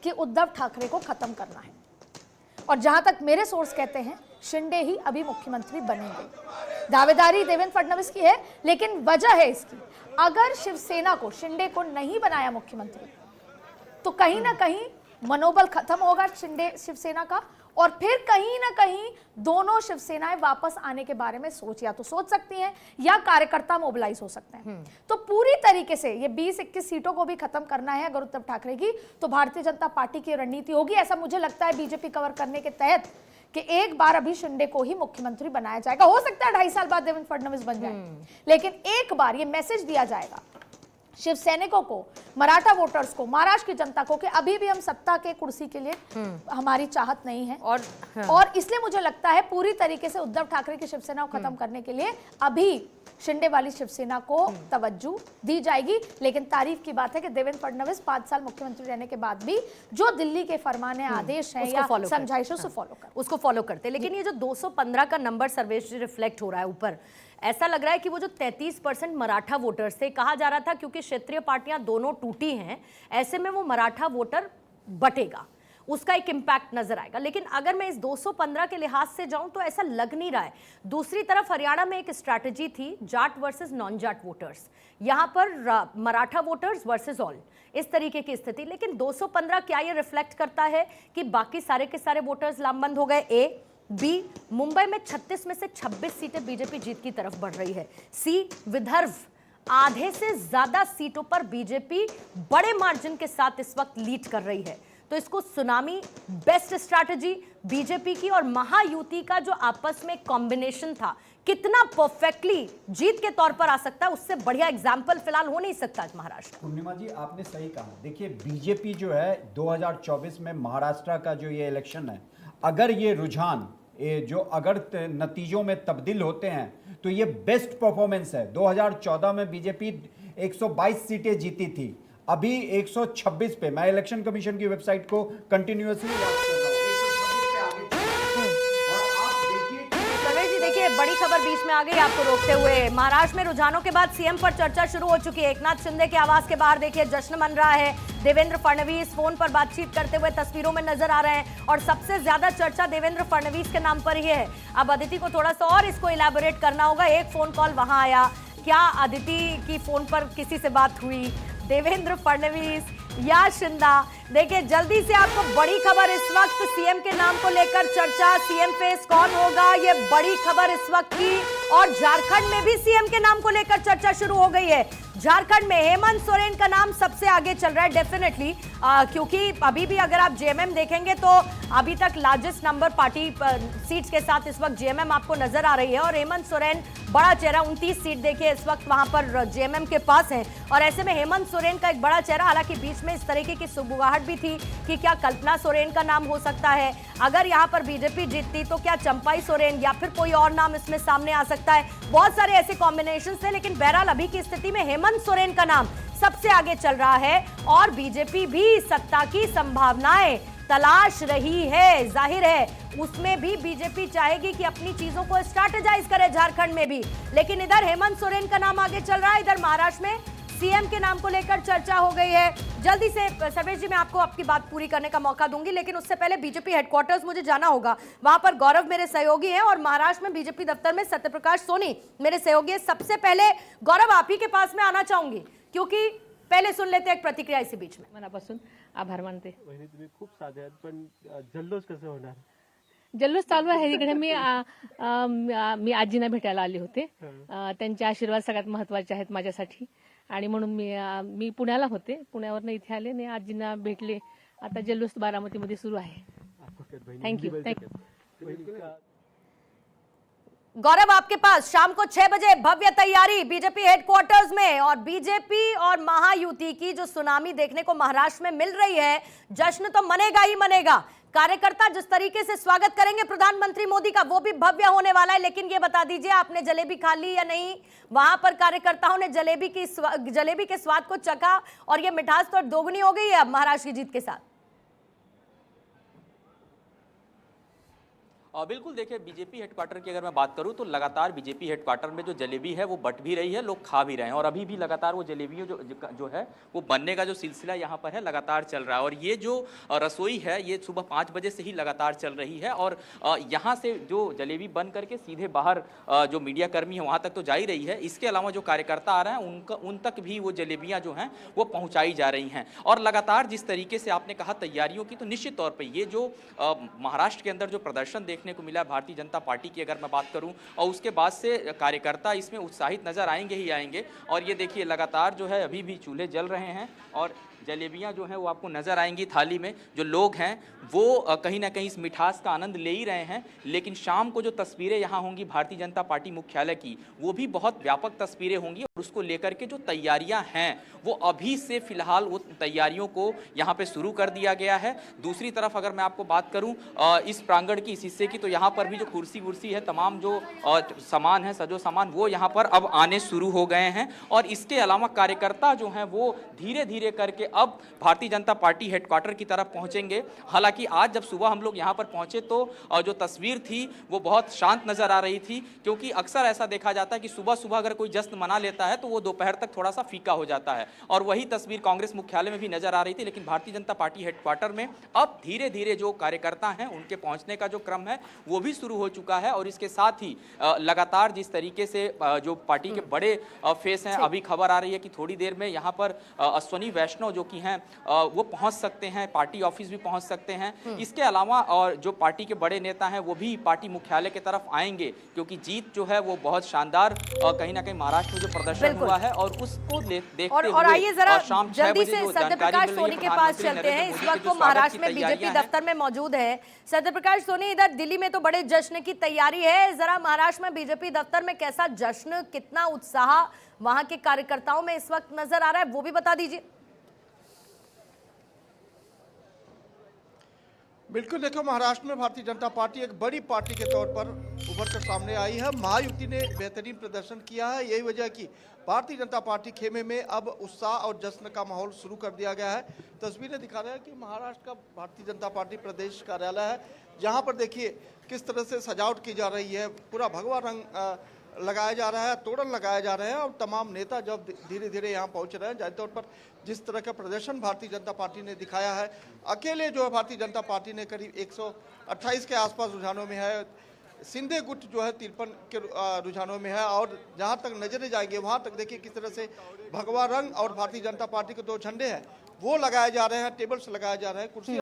कि उद्धव ठाकरे को खत्म करना है। और जहां तक मेरे सोर्स कहते हैं, शिंदे ही अभी मुख्यमंत्री बनेंगे। दावेदारी देवेंद्र फडणवीस की है, लेकिन वजह है इसकी, अगर शिवसेना को, शिंदे को नहीं बनाया मुख्यमंत्री तो कहीं ना कहीं मनोबल खत्म होगा शिवसेना का, और फिर कहीं ना कहीं दोनों शिवसेनाएं वापस आने के बारे में या तो सोच सकती हैं या कार्यकर्ता मोबिलाइज हो सकते हैं। तो पूरी तरीके से ये 20-21 सीटों को भी खत्म करना है अगर उद्धव ठाकरे की, तो भारतीय जनता पार्टी की रणनीति होगी, ऐसा मुझे लगता है बीजेपी कवर करने के तहत, कि एक बार अभी शिंदे को ही मुख्यमंत्री बनाया जाएगा। हो सकता है 2.5 साल बाद देवेंद्र फडणवीस बन जाए, लेकिन एक बार ये मैसेज दिया जाएगा शिव सैनिकों को, मराठा वोटर्स को, महाराष्ट्र की जनता को कि अभी भी हम सत्ता के कुर्सी के लिए हमारी चाहत नहीं है। और इसलिए मुझे लगता है पूरी तरीके से उद्धव ठाकरे की शिवसेना को खत्म करने के लिए अभी शिंदे वाली शिवसेना को तवज्जो दी जाएगी। लेकिन तारीफ की बात है कि देवेंद्र फडणवीस 5 साल मुख्यमंत्री रहने के बाद भी जो दिल्ली के फरमाने, आदेश हैं या समझाइश उसको फॉलो करते। लेकिन ये जो 215 का नंबर सर्वेश रिफ्लेक्ट हो रहा है ऊपर, ऐसा लग रहा है कि वो जो 33% मराठा वोटर्स थे, कहा जा रहा था क्योंकि क्षेत्रीय पार्टियां दोनों टूटी हैं, ऐसे में वो मराठा वोटर बटेगा, उसका एक इंपैक्ट नजर आएगा। लेकिन अगर मैं इस 215 के लिहाज से जाऊं तो ऐसा लग नहीं रहा है। दूसरी तरफ हरियाणा में एक स्ट्रैटेजी थी, Jat versus non Jat voters, यहां पर मराठा वोटर्स वर्सेस ऑल, इस तरीके की स्थिति। लेकिन 215 क्या ये रिफ्लेक्ट करता है कि बाकी सारे के सारे वोटर्स लामबंद हो गए? ए। बी, मुंबई में 36 में से 26 सीटें बीजेपी जीत की तरफ बढ़ रही है। सी, विदर्भ आधे से ज्यादा सीटों पर बीजेपी बड़े मार्जिन के साथ इस वक्त लीड कर रही है। तो इसको सुनामी बेस्ट स्ट्रैटेजी बीजेपी की और महायुति का जो आपस में कॉम्बिनेशन था, कितना परफेक्टली जीत के तौर पर आ सकता है, उससे बढ़िया एग्जाम्पल फिलहाल हो नहीं सकता महाराष्ट्र। पूर्णिमा जी, आपने सही कहा। देखिए, बीजेपी जो है 2024 में महाराष्ट्र का जो ये इलेक्शन है, अगर ये रुझान जो अगर नतीजों में तब्दील होते हैं तो ये बेस्ट परफॉर्मेंस है। 2014 में बीजेपी 122 सीटें जीती थी, अभी 126 पे, मैं इलेक्शन कमीशन की वेबसाइट को कंटिन्यूअसली वॉच कर रहा हूं, 126 पे आगे चल रही है। और आप देखिए, सर्वेश जी देखिए, बड़ी खबर बीच में आ गई आपको रोकते हुए। महाराष्ट्र में रुझानों के बाद सीएम पर चर्चा शुरू हो चुकी है। एकनाथ शिंदे के आवास के बाहर देखिए जश्न मन रहा है। देवेंद्र फडणवीस फोन पर बातचीत करते हुए तस्वीरों में नजर आ रहे हैं और सबसे ज्यादा चर्चा देवेंद्र फडणवीस के नाम पर ही है। अब अदिति को थोड़ा सा और इसको इलैबोरेट करना होगा। एक फोन कॉल वहां आया, क्या अदिति की फोन पर किसी से बात हुई, देवेंद्र फडणवीस या शिंदा? देखिए जल्दी से आपको बड़ी खबर इस वक्त, सीएम के नाम को लेकर चर्चा, सीएम फेस कौन होगा, ये बड़ी खबर इस वक्त की। और झारखंड में भी सीएम के नाम को लेकर चर्चा शुरू हो गई है। झारखंड में हेमंत सोरेन का नाम सबसे आगे चल रहा है डेफिनेटली, क्योंकि अभी भी अगर आप जेएमएम देखेंगे तो अभी तक लार्जेस्ट नंबर पार्टी सीट्स के साथ इस वक्त जेएमएम आपको नजर आ रही है। और हेमंत सोरेन बड़ा चेहरा, 29 सीट देखिए इस वक्त वहां पर जेएमएम के पास है। और ऐसे में हेमंत सोरेन का एक बड़ा चेहरा, हालांकि बीच में इस तरीके की सुगबुगाहट भी थी कि क्या कल्पना सोरेन का नाम हो सकता है, अगर यहां पर बीजेपी जीतती तो क्या चंपाई सोरेन या फिर कोई और नाम इसमें सामने आ सकता है। बहुत सारे ऐसे कॉम्बिनेशन थे, लेकिन बहरहाल अभी की स्थिति में हेमंत सोरेन का नाम सबसे आगे चल रहा है। और बीजेपी भी सत्ता की संभावनाएं तलाश रही है, जाहिर है उसमें भी बीजेपी चाहेगी कि अपनी चीजों को स्ट्रैटेजाइज करे झारखंड में भी। लेकिन इधर हेमंत सोरेन का नाम आगे चल रहा है, इधर महाराष्ट्र में सीएम के नाम को लेकर चर्चा हो गई है। जल्दी से सर्वेश जी मैं आपको आपकी बात पूरी करने का मौका दूंगी, लेकिन उससे पहले बीजेपी हेडक्वार्टर्स मुझे जाना होगा। वहां पर गौरव मेरे सहयोगी हैं और महाराष्ट्र में बीजेपी दफ्तर में सत्यप्रकाश सोनी मेरे सहयोगी हैं। सबसे पहले गौरव आप ही के पास में आना चाहूंगी, क्योंकि पहले सुन लेते एक प्रतिक्रिया इसी बीच में। मनापासून आभार मानते। तुम्ही खूप साधे आहेत, पण जल्लोष कसं होणार? जल्लोष चालू आहे इकडे। मी आजींना भेटायला आले होते, त्यांचे आशीर्वाद सगळ्यात महत्वाचे आहेत माझ्यासाठी, आणि म्हणून मी पुण्याला होते, पुण्यावरनं इथे आले आणि आजींना भेटले। आता जल्लोष बारामतीमध्ये सुरू आहे। थँक्यू। गौरव आपके पास शाम को 6 बजे भव्य तैयारी बीजेपी हेडक्वार्टर्स में, और बीजेपी और महायुति की जो सुनामी देखने को महाराष्ट्र में मिल रही है, जश्न तो मनेगा ही मनेगा। कार्यकर्ता जिस तरीके से स्वागत करेंगे प्रधानमंत्री मोदी का, वो भी भव्य होने वाला है। लेकिन ये बता दीजिए, आपने जलेबी खा ली या नहीं? वहां पर कार्यकर्ताओं ने जलेबी के स्वाद को चखा और ये मिठास तो दोगुनी हो गई है अब महाराष्ट्र की जीत के साथ। बिल्कुल, देखिए बीजेपी हेडक्वार्टर की अगर मैं बात करूं तो लगातार बीजेपी हेडक्वार्टर में जो जलेबी है वो बट भी रही है, लोग खा भी रहे हैं और अभी भी लगातार वो जलेबियों जो है वो बनने का जो सिलसिला यहाँ पर है लगातार चल रहा है। और ये जो रसोई है ये सुबह 5 बजे से ही लगातार चल रही है और यहाँ से जो जलेबी बन करके सीधे बाहर जो मीडिया कर्मी है वहाँ तक तो जा ही रही है। इसके अलावा जो कार्यकर्ता आ रहे हैं उन तक भी वो जलेबियाँ जो हैं वो पहुँचाई जा रही हैं। और लगातार जिस तरीके से आपने कहा तैयारियों की, तो निश्चित तौर पर ये जो महाराष्ट्र के अंदर जो प्रदर्शन देखने को मिला भारतीय जनता पार्टी की अगर मैं बात करूं, और उसके बाद से कार्यकर्ता इसमें उत्साहित नजर आएंगे ही आएंगे। और ये देखिए लगातार जो है अभी भी चूल्हे जल रहे हैं और जलेबियां जो हैं वो आपको नज़र आएंगी थाली में। जो लोग हैं वो कहीं ना कहीं इस मिठास का आनंद ले ही रहे हैं। लेकिन शाम को जो तस्वीरें यहाँ होंगी भारतीय जनता पार्टी मुख्यालय की, वो भी बहुत व्यापक तस्वीरें होंगी और उसको लेकर के जो तैयारियां हैं वो अभी से फिलहाल वो तैयारियों को यहाँ पे शुरू कर दिया गया है। दूसरी तरफ अगर मैं आपको बात करूँ इस प्रांगण की, इस हिस्से की, तो यहाँ पर भी जो कुर्सी वुर्सी है, तमाम जो सामान है, सजो सामान, वो यहाँ पर अब आने शुरू हो गए हैं। और इसके अलावा कार्यकर्ता जो हैं वो धीरे धीरे करके अब भारतीय जनता पार्टी हेडक्वार्टर की तरफ पहुंचेंगे। हालांकि आज जब सुबह हम लोग यहां पर पहुंचे तो जो तस्वीर थी वो बहुत शांत नजर आ रही थी, क्योंकि अक्सर ऐसा देखा जाता है कि सुबह सुबह अगर कोई जश्न मना लेता है तो वो दोपहर तक थोड़ा सा फीका हो जाता है। और वही तस्वीर कांग्रेस मुख्यालय में भी नजर आ रही थी। लेकिन भारतीय जनता पार्टी हेडक्वार्टर में अब धीरे धीरे जो कार्यकर्ता हैं उनके पहुंचने का जो क्रम है वो भी शुरू हो चुका है। और इसके साथ ही लगातार जिस तरीके से जो पार्टी के बड़े फेस हैं, अभी खबर आ रही है कि थोड़ी देर में यहाँ पर अश्वनी वैष्णव जो कि हैं वो पहुंच सकते हैं, पार्टी ऑफिस भी पहुंच सकते हैं। इसके अलावा और जो पार्टी के बड़े नेता हैं वो भी पार्टी मुख्यालय की तरफ आएंगे, क्योंकि जीत जो है वो बहुत शानदार कहीं ना कहीं महाराष्ट्र में जो प्रदर्शन हुआ है और उसको देखते और आइए जरा शाम 6 जल्दी बजे से जो सत्यप्रकाश जानकारी मिल रही सोनी है के पास प्रधानमंत्री चलते हैं। नरेंद्र इस मोदी वक्त के जो वो स्वागत महाराष्ट्र की में बीजेपी तैयारियां हैं। दफ्तर में मौजूद है। सत्यप्रकाश सोनी, इधर दिल्ली में तो बड़े जश्न की तैयारी है, जरा महाराष्ट्र में बीजेपी दफ्तर में कैसा जश्न, कितना उत्साह वहां के कार्यकर्ताओं में इस वक्त नजर आ रहा है, वो भी बता दीजिए। बिल्कुल, देखो महाराष्ट्र में भारतीय जनता पार्टी एक बड़ी पार्टी के तौर पर उभर कर सामने आई है। महायुति ने बेहतरीन प्रदर्शन किया है। यही वजह कि भारतीय जनता पार्टी खेमे में अब उत्साह और जश्न का माहौल शुरू कर दिया गया है। तस्वीरें दिखा रहे हैं कि महाराष्ट्र का भारतीय जनता पार्टी प्रदेश कार्यालय है, जहां पर देखिए किस तरह से सजावट की जा रही है। पूरा भगवा रंग लगाया जा रहा है, तोरण लगाया जा रहे हैं और तमाम नेता जब धीरे धीरे यहाँ पहुँच रहे हैं। जाहिर तौर पर जिस तरह का प्रदर्शन भारतीय जनता पार्टी ने दिखाया है, अकेले जो है भारतीय जनता पार्टी ने करीब 128 के आसपास रुझानों में है, सिंधे गुट जो है 53 के रुझानों में है। और जहां तक नजरें जाएंगे वहां तक देखिए किस तरह से भगवा रंग और भारतीय जनता पार्टी के 2 झंडे हैं वो लगाए जा रहे हैं, टेबल्स लगाए जा रहे हैं, कुर्सी